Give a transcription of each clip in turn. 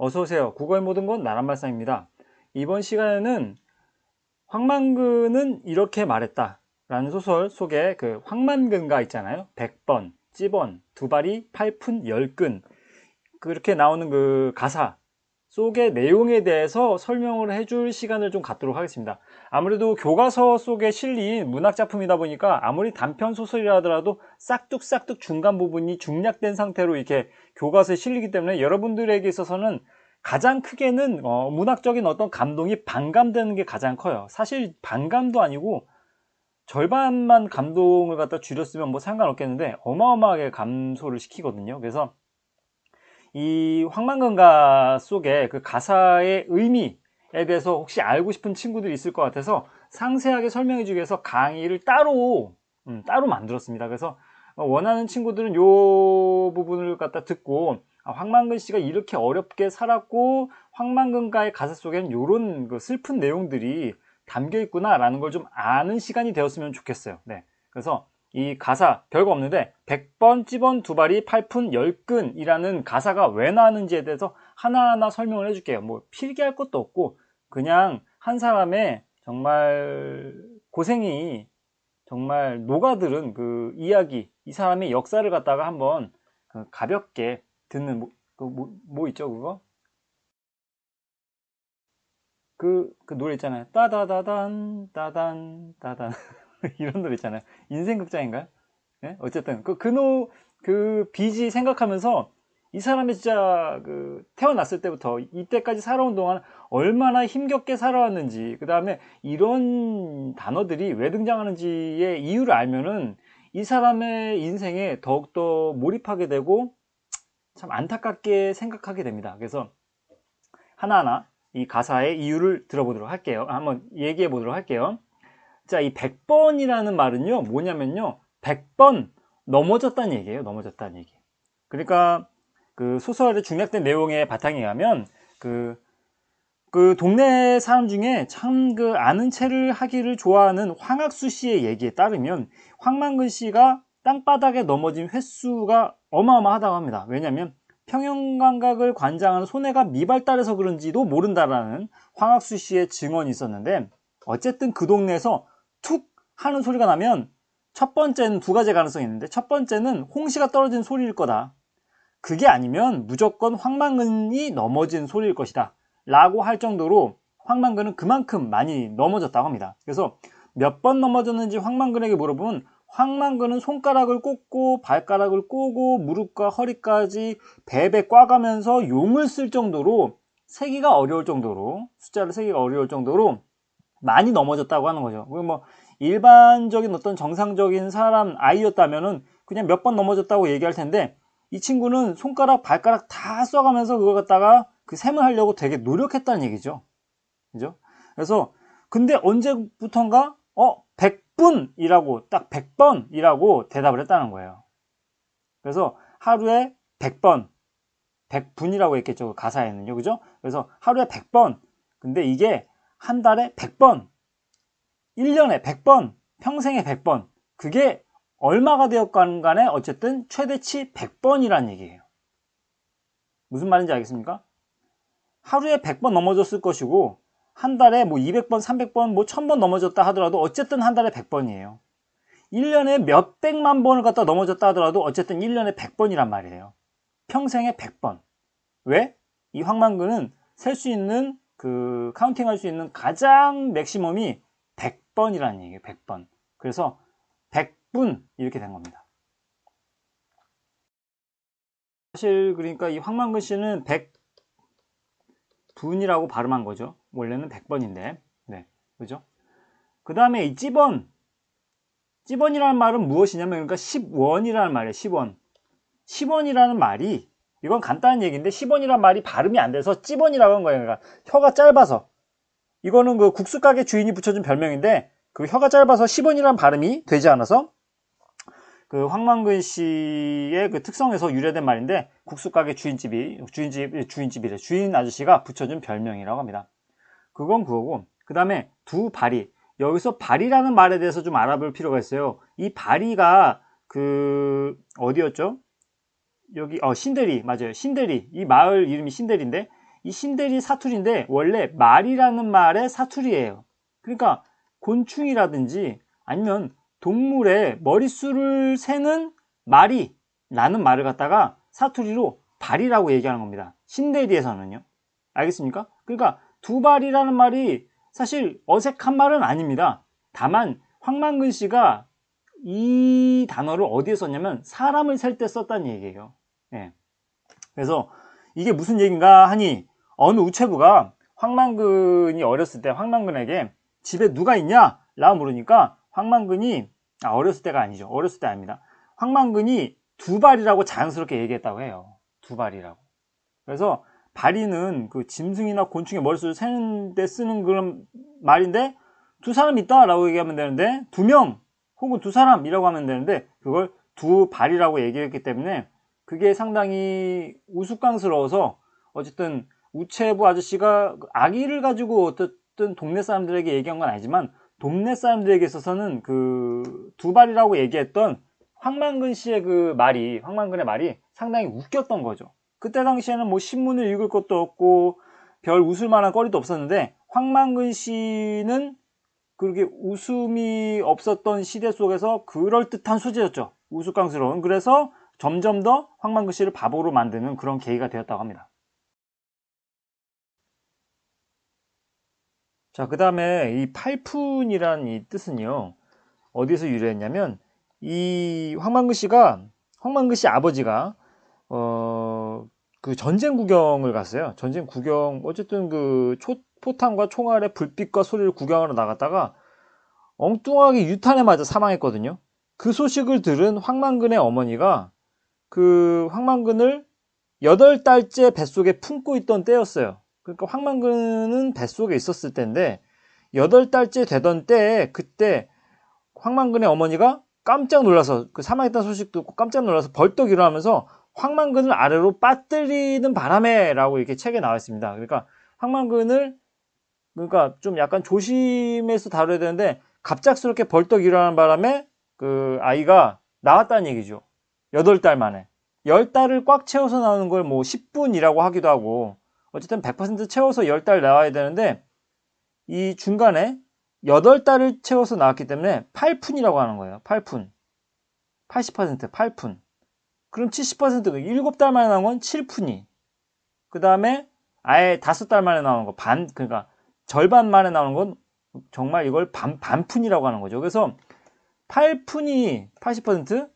어서오세요. 국어의 모든 건 나란말씀입니다. 이번 시간에는 황만근은 이렇게 말했다 라는 소설 속에 그 황만근가 있잖아요. 100번, 찌번, 두바리, 8푼, 10근 그렇게 나오는 그 가사 속의 내용에 대해서 설명을 해줄 시간을 좀 갖도록 하겠습니다. 아무래도 교과서 속에 실린 문학작품이다 보니까 아무리 단편 소설이라 하더라도 싹둑싹둑 중간 부분이 중략된 상태로 이렇게 교과서에 실리기 때문에 여러분들에게 있어서는 가장 크게는 문학적인 어떤 감동이 반감되는 게 가장 커요. 사실 반감도 아니고 절반만 감동을 갖다 줄였으면 뭐 상관없겠는데 어마어마하게 감소를 시키거든요. 그래서 이 황만근가 속의 그 가사의 의미에 대해서 혹시 알고 싶은 친구들이 있을 것 같아서 상세하게 설명해 주기 위해서 강의를 따로 만들었습니다. 그래서 원하는 친구들은 이 부분을 갖다 듣고 황만근 씨가 이렇게 어렵게 살았고 황만근가의 가사 속에는 이런 그 슬픈 내용들이 담겨 있구나 라는 걸 좀 아는 시간이 되었으면 좋겠어요. 네. 그래서 이 가사 별거 없는데 100번 찌번 두바리 8푼 10끈이라는 가사가 왜 나왔는지에 대해서 하나하나 설명을 해줄게요. 뭐 필기할 것도 없고 그냥 한 사람의 정말 고생이 정말 녹아들은 그 이야기, 이 사람의 역사를 갖다가 한번 가볍게 듣는 뭐 있죠 그거? 그 노래 있잖아요. 따다다단 따단 따단 이런 노래 있잖아요. 인생극장인가요? 네? 어쨌든 그 BG 생각하면서 이 사람이 진짜 그 태어났을 때부터 이때까지 살아온 동안 얼마나 힘겹게 살아왔는지, 그 다음에 이런 단어들이 왜 등장하는지의 이유를 알면은 이 사람의 인생에 더욱더 몰입하게 되고 참 안타깝게 생각하게 됩니다. 그래서 하나하나 이 가사의 이유를 들어보도록 할게요. 한번 얘기해 보도록 할게요. 자, 이 100번이라는 말은요, 뭐냐면요, 100번 넘어졌다는 얘기예요. 넘어졌다는 얘기. 그러니까 그 소설의 중략된 내용의 바탕에 의하면 그 동네 사람 중에 참 그 아는 체를 하기를 좋아하는 황학수 씨의 얘기에 따르면 황만근 씨가 땅바닥에 넘어진 횟수가 어마어마하다고 합니다. 왜냐하면 평형감각을 관장하는 손해가 미발달해서 그런지도 모른다라는 황학수 씨의 증언이 있었는데, 어쨌든 그 동네에서 툭 하는 소리가 나면 첫 번째는 두 가지 가능성이 있는데, 첫 번째는 홍시가 떨어진 소리일 거다. 그게 아니면 무조건 황만근이 넘어진 소리일 것이다 라고 할 정도로 황만근은 그만큼 많이 넘어졌다고 합니다. 그래서 몇 번 넘어졌는지 황만근에게 물어보면 황만근은 손가락을 꽂고 발가락을 꼬고 무릎과 허리까지 베베 꽈가면서 용을 쓸 정도로 세기가 어려울 정도로, 숫자를 세기가 어려울 정도로 많이 넘어졌다고 하는 거죠. 뭐 일반적인 어떤 정상적인 사람 아이였다면은 그냥 몇 번 넘어졌다고 얘기할 텐데, 이 친구는 손가락 발가락 다 써가면서 그걸 갖다가 그 셈을 하려고 되게 노력했다는 얘기죠. 그죠? 그래서 근데 언제부턴가 100분이라고 딱 100번이라고 대답을 했다는 거예요. 그래서 하루에 100번 100분이라고 했겠죠. 그 가사에는요. 그죠? 그래서 하루에 100번, 근데 이게 한 달에 100번, 1년에 100번, 평생에 100번, 그게 얼마가 되었건 간에 어쨌든 최대치 100번이라는 얘기예요. 무슨 말인지 알겠습니까? 하루에 100번 넘어졌을 것이고 한 달에 뭐 200번, 300번, 뭐 1000번 넘어졌다 하더라도 어쨌든 한 달에 100번이에요. 1년에 몇백만 번을 갖다 넘어졌다 하더라도 어쨌든 1년에 100번이란 말이에요. 평생에 100번. 왜? 이 황만근은 셀 수 있는 그 카운팅할 수 있는 가장 맥시멈이 100번이라는 얘기예요. 100번. 그래서 100분 이렇게 된 겁니다. 사실 그러니까 이 황만근 씨는 100분이라고 발음한 거죠. 원래는 100번인데. 네. 그죠? 그 다음에 이 찌번이라는 말은 무엇이냐면, 그러니까 10원이라는 말이에요. 10원. 10원이라는 말이, 이건 간단한 얘기인데 10원이라는 말이 발음이 안 돼서 찌번이라고 한 거예요. 그러니까 혀가 짧아서. 이거는 그 국수가게 주인이 붙여준 별명인데, 그 혀가 짧아서 10원이라는 발음이 되지 않아서 그 황만근 씨의 그 특성에서 유래된 말인데, 국수가게 주인집이래. 주인 아저씨가 붙여준 별명이라고 합니다. 그건 그거고, 그 다음에 두 바리. 여기서 바리라는 말에 대해서 좀 알아볼 필요가 있어요. 이 바리가 그 어디였죠? 여기 신대리, 맞아요. 신대리. 이 마을 이름이 신대리인데, 이 신대리 사투리인데 원래 말이라는 말의 사투리예요. 그러니까 곤충이라든지 아니면 동물의 머릿수를 세는 말이라는 말을 갖다가 사투리로 발이라고 얘기하는 겁니다. 신대리에서는요. 알겠습니까? 그러니까 두 발이라는 말이 사실 어색한 말은 아닙니다. 다만 황만근 씨가 이 단어를 어디에 썼냐면 사람을 셀 때 썼다는 얘기예요. 예. 그래서 이게 무슨 얘기인가 하니 어느 우체부가 황만근이 어렸을 때 황만근에게 집에 누가 있냐? 라고 물으니까 황만근이 어렸을 때가 아니죠. 어렸을 때 아닙니다. 황만근이 두 발이라고 자연스럽게 얘기했다고 해요. 두 발이라고. 그래서 발이는 그 짐승이나 곤충의 머릿수를 세는 데 쓰는 그런 말인데 두 사람 있다 라고 얘기하면 되는데 두 명 혹은 두 사람이라고 하면 되는데 그걸 두 발이라고 얘기했기 때문에 그게 상당히 우스꽝스러워서 어쨌든 우체부 아저씨가 아기를 가지고 어쨌든 동네 사람들에게 얘기한 건 아니지만 동네 사람들에게 있어서는 그 두 발이라고 얘기했던 황만근 씨의 그 말이 황만근의 말이 상당히 웃겼던 거죠. 그때 당시에는 뭐 신문을 읽을 것도 없고 별 웃을 만한 거리도 없었는데 황만근 씨는 그렇게 웃음이 없었던 시대 속에서 그럴듯한 소재였죠. 우스꽝스러운. 그래서 점점 더 황만근 씨를 바보로 만드는 그런 계기가 되었다고 합니다. 자, 그 다음에 이 팔푼이라는 이 뜻은요, 어디서 유래했냐면, 이 황만근 씨 아버지가, 그 전쟁 구경을 갔어요. 전쟁 구경, 어쨌든 그 포탄과 총알의 불빛과 소리를 구경하러 나갔다가 엉뚱하게 유탄에 맞아 사망했거든요. 그 소식을 들은 황만근의 어머니가 그 황만근을 8달째 뱃속에 품고 있던 때였어요. 그러니까 황만근은 뱃속에 있었을 때인데 8달째 되던 때에 그때 황만근의 어머니가 깜짝 놀라서 그 사망했다는 소식 듣고 깜짝 놀라서 벌떡 일어나면서 황만근을 아래로 빠뜨리는 바람에 라고 이렇게 책에 나와 있습니다. 그러니까 황만근을 그러니까 좀 약간 조심해서 다뤄야 되는데 갑작스럽게 벌떡 일어나는 바람에 그 아이가 나왔다는 얘기죠. 8달 만에. 10달을 꽉 채워서 나오는 걸 뭐 10분이라고 하기도 하고 어쨌든 100% 채워서 10달 나와야 되는데 이 중간에 8달을 채워서 나왔기 때문에 8푼이라고 하는 거예요. 8푼. 80% 8푼. 그럼 70% 7달 만에 나온 건 7푼이. 그 다음에 아예 5달 만에 나오는 거 그러니까 절반 만에 나오는 건 정말 이걸 반푼이라고 하는 거죠. 그래서 8푼이 80%,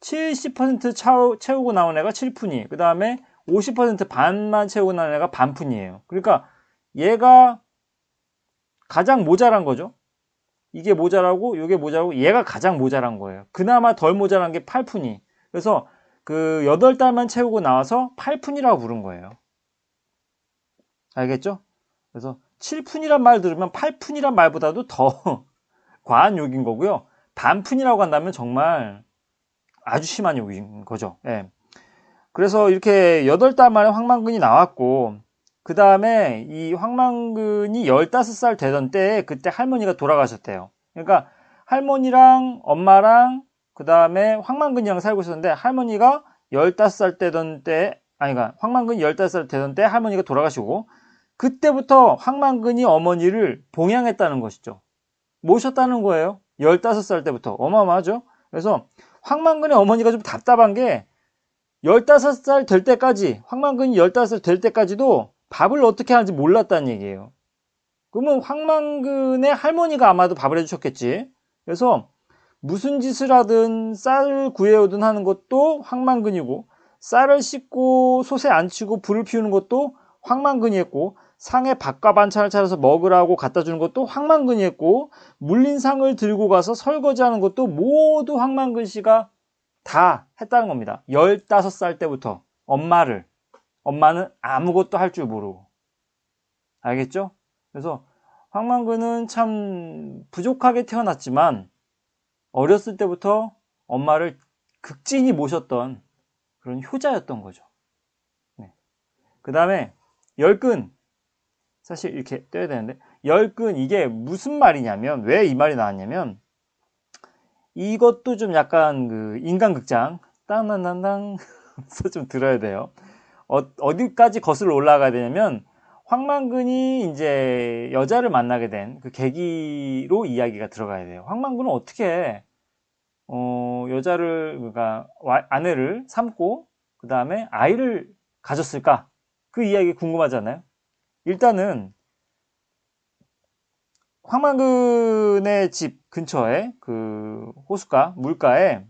70% 채우고 나온 애가 7푼이, 그 다음에 50% 반만 채우고 나온 애가 반푼이에요. 그러니까 얘가 가장 모자란 거죠. 이게 모자라고, 이게 모자라고, 얘가 가장 모자란 거예요. 그나마 덜 모자란 게 8푼이. 그래서 그 8달만 채우고 나와서 8푼이라고 부른 거예요. 알겠죠? 그래서 7푼이란 말 들으면 8푼이란 말보다도 더 과한 욕인 거고요. 반푼이라고 한다면 정말 아주 심한 욕인 거죠. 예. 그래서 이렇게 8달 만에 황만근이 나왔고 그 다음에 이 황만근이 15살 되던 때에 그때 할머니가 돌아가셨대요. 그러니까 할머니랑 엄마랑 그 다음에 황만근이랑 살고 있었는데 할머니가 15살 되던 때 그러니까 황만근이 15살 되던 때 할머니가 돌아가시고 그때부터 황만근이 어머니를 봉양했다는 것이죠. 모셨다는 거예요. 15살 때부터. 어마어마하죠? 그래서 황만근의 어머니가 좀 답답한 게 15살 될 때까지, 황만근이 15살 될 때까지도 밥을 어떻게 하는지 몰랐다는 얘기예요. 그러면 황만근의 할머니가 아마도 밥을 해주셨겠지. 그래서 무슨 짓을 하든 쌀을 구해오든 하는 것도 황만근이고, 쌀을 씻고 솥에 안 치고 불을 피우는 것도 황만근이 했고, 상에 밥과 반찬을 차려서 먹으라고 갖다 주는 것도 황만근이 했고, 물린 상을 들고 가서 설거지하는 것도 모두 황만근 씨가 다 했다는 겁니다. 15살 때부터 엄마는 아무것도 할 줄 모르고. 알겠죠? 그래서 황만근은 참 부족하게 태어났지만 어렸을 때부터 엄마를 극진히 모셨던 그런 효자였던 거죠. 네. 그 다음에 열근, 사실 이렇게 떼야 되는데 열근, 이게 무슨 말이냐면, 왜 이 말이 나왔냐면, 이것도 좀 약간 그 인간극장 땅난난땅 좀 들어야 돼요. 어디까지 거슬러 올라가야 되냐면 황만근이 이제 여자를 만나게 된 그 계기로 이야기가 들어가야 돼요. 황만근은 어떻게 여자를, 그러니까 아내를 삼고 그 다음에 아이를 가졌을까? 그 이야기 궁금하잖아요. 일단은 황만근의 집 근처에 그 호숫가 물가에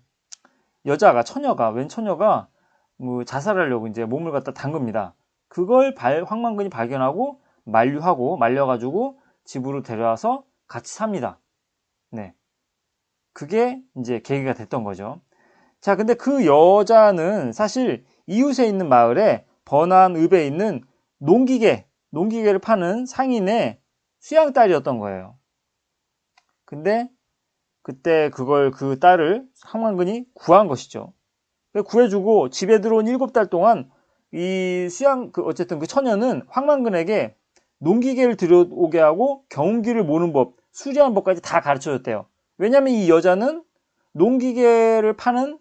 처녀가 웬 처녀가 뭐 자살하려고 이제 몸을 갖다 담급니다. 그걸 황만근이 발견하고 말려가지고 집으로 데려와서 같이 삽니다. 네. 그게 이제 계기가 됐던 거죠. 자, 근데 그 여자는 사실 이웃에 있는 마을에 번안읍에 있는 농기계를 파는 상인의 수양딸이었던 거예요. 근데 그때 그 딸을 황만근이 구한 것이죠. 구해주고 집에 들어온 7달 동안 어쨌든 그 처녀는 황만근에게 농기계를 들여오게 하고 경운기를 모는 법, 수리하는 법까지 다 가르쳐 줬대요. 왜냐면 이 여자는 농기계를 파는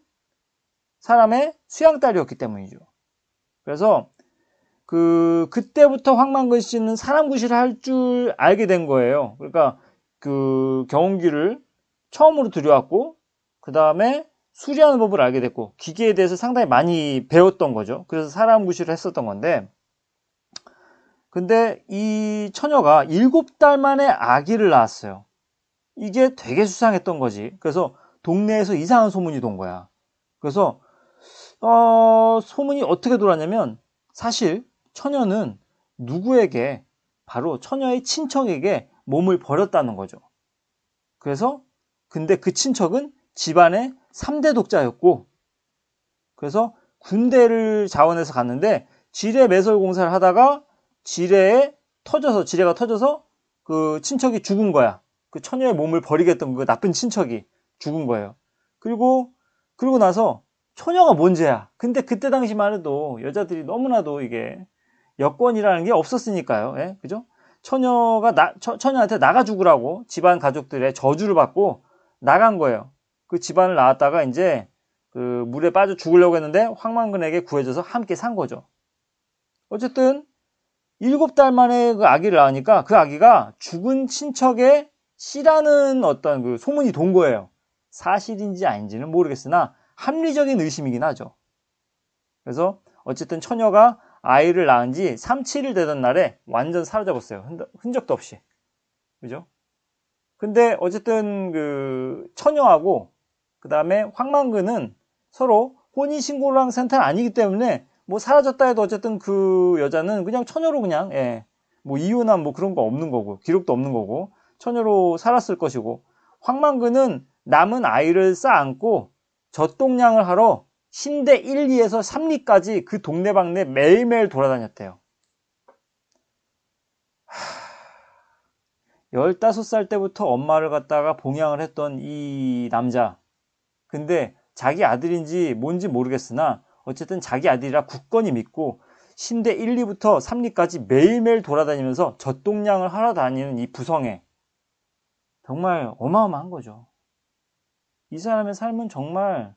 사람의 수양딸이었기 때문이죠. 그래서 그때부터 황만근 씨는 사람 구실을 할 줄 알게 된 거예요. 그러니까 그 경운기를 처음으로 들여왔고, 그 다음에 수리하는 법을 알게 됐고, 기계에 대해서 상당히 많이 배웠던 거죠. 그래서 사람 구실을 했었던 건데, 근데 이 처녀가 7달 만에 아기를 낳았어요. 이게 되게 수상했던 거지. 그래서 동네에서 이상한 소문이 돈 거야. 그래서 소문이 어떻게 돌았냐면, 사실 처녀는 누구에게, 바로 처녀의 친척에게 몸을 버렸다는 거죠. 근데 그 친척은 집안의 3대 독자였고, 그래서 군대를 자원해서 갔는데 지뢰 매설 공사를 하다가 지뢰가 터져서 그 친척이 죽은 거야. 그 처녀의 몸을 버리겠던 그 나쁜 친척이 죽은 거예요. 그리고 나서 처녀가 뭔 죄야. 근데 그때 당시만 해도 여자들이 너무나도 이게 여권이라는 게 없었으니까요. 예? 그죠? 처녀한테 나가 죽으라고 집안 가족들의 저주를 받고 나간 거예요. 그 집안을 나왔다가 이제 그 물에 빠져 죽으려고 했는데 황만근에게 구해줘서 함께 산 거죠. 어쨌든 7달 만에 그 아기를 낳으니까 그 아기가 죽은 친척의 씨라는 어떤 그 소문이 돈 거예요. 사실인지 아닌지는 모르겠으나 합리적인 의심이긴 하죠. 그래서 어쨌든 처녀가 아이를 낳은 지 3, 7일 되던 날에 완전 사라져버렸어요. 흔적도 없이. 그죠? 근데 어쨌든 그 처녀하고 그 다음에 황만근은 서로 혼인신고를 한 상태는 아니기 때문에 뭐 사라졌다 해도 어쨌든 그 여자는 그냥 처녀로 그냥 뭐 이혼한 뭐 그런 거 없는 거고 기록도 없는 거고 처녀로 살았을 것이고, 황만근은 남은 아이를 쌓아안고 젖동량을 하러 신대 1, 2에서 3리까지 그 동네방네 매일매일 돌아다녔대요. 15살 때부터 엄마를 갖다가 봉양을 했던 이 남자. 근데 자기 아들인지 뭔지 모르겠으나 어쨌든 자기 아들이라 굳건히 믿고 신대 1, 2부터 3리까지 매일매일 돌아다니면서 젖동량을 하러 다니는 이 부성애. 정말 어마어마한 거죠. 이 사람의 삶은 정말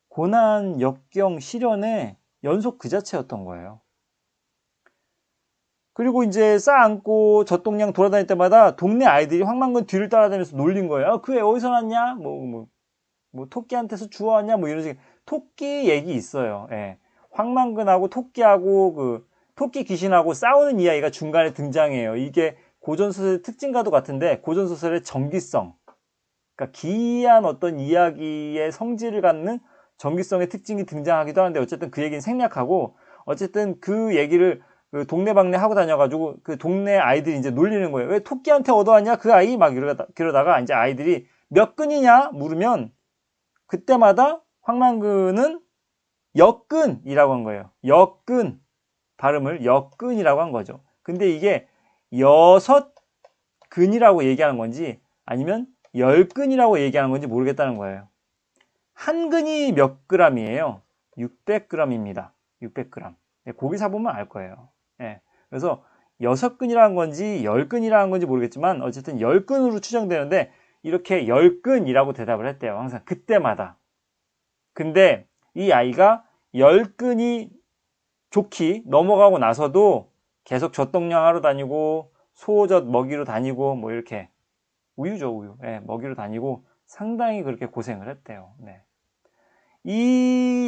고난, 역경, 시련의 연속 그 자체였던 거예요. 그리고 이제 쌓아안고 젖동량 돌아다닐 때마다 동네 아이들이 황만근 뒤를 따라다니면서 놀린 거예요. 그 애 어디서 났냐? 뭐 토끼한테서 주워왔냐? 뭐 이런 식의 토끼 얘기 있어요. 예. 황만근하고 토끼하고 그 토끼 귀신하고 싸우는 이야기가 중간에 등장해요. 이게 고전소설의 특징과도 같은데 고전소설의 정기성, 그러니까 기이한 어떤 이야기의 성질을 갖는 정기성의 특징이 등장하기도 하는데 어쨌든 그 얘기는 생략하고, 어쨌든 그 얘기를 그 동네방네 하고 다녀가지고 그 동네 아이들이 이제 놀리는 거예요. 왜 토끼한테 얻어왔냐 그 아이 막 그러다가 이제 아이들이 몇 근이냐 물으면 그때마다 황만근은 역근이라고 한 거예요. 역근, 발음을 역근이라고 한 거죠. 근데 이게 6근이라고 얘기하는 건지 아니면 10근이라고 얘기하는 건지 모르겠다는 거예요. 한 근이 몇 g이에요? 600g입니다. 600g. 고기 사보면 알 거예요. 예. 그래서 6근이라는 건지 10근이라는 건지 모르겠지만 어쨌든 10근으로 추정되는데 이렇게 10근이라고 대답을 했대요. 항상 그때마다. 근데 이 아이가 10근이 좋기 넘어가고 나서도 계속 젖동량하러 다니고 소젖 먹이러 다니고 뭐 이렇게 우유죠, 우유. 예, 먹이러 다니고 상당히 그렇게 고생을 했대요. 네.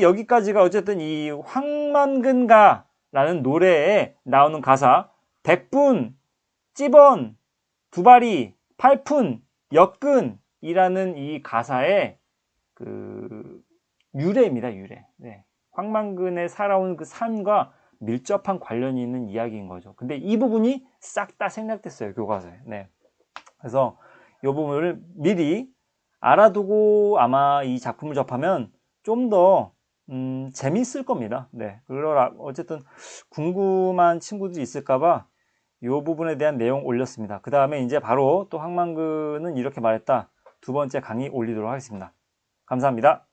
여기까지가 어쨌든 이 황만근가라는 노래에 나오는 가사, 백분, 찌번, 두바리, 팔푼, 역근이라는 이 가사의 그 유래입니다, 유래. 네. 황만근의 살아온 그 삶과 밀접한 관련이 있는 이야기인 거죠. 근데 이 부분이 싹 다 생략됐어요, 교과서에. 네. 그래서 이 부분을 미리 알아두고 아마 이 작품을 접하면 좀 더 재밌을 겁니다. 네. 그러라 어쨌든 궁금한 친구들이 있을까봐 이 부분에 대한 내용 올렸습니다. 그 다음에 이제 바로 또 황만근은 이렇게 말했다. 두 번째 강의 올리도록 하겠습니다. 감사합니다.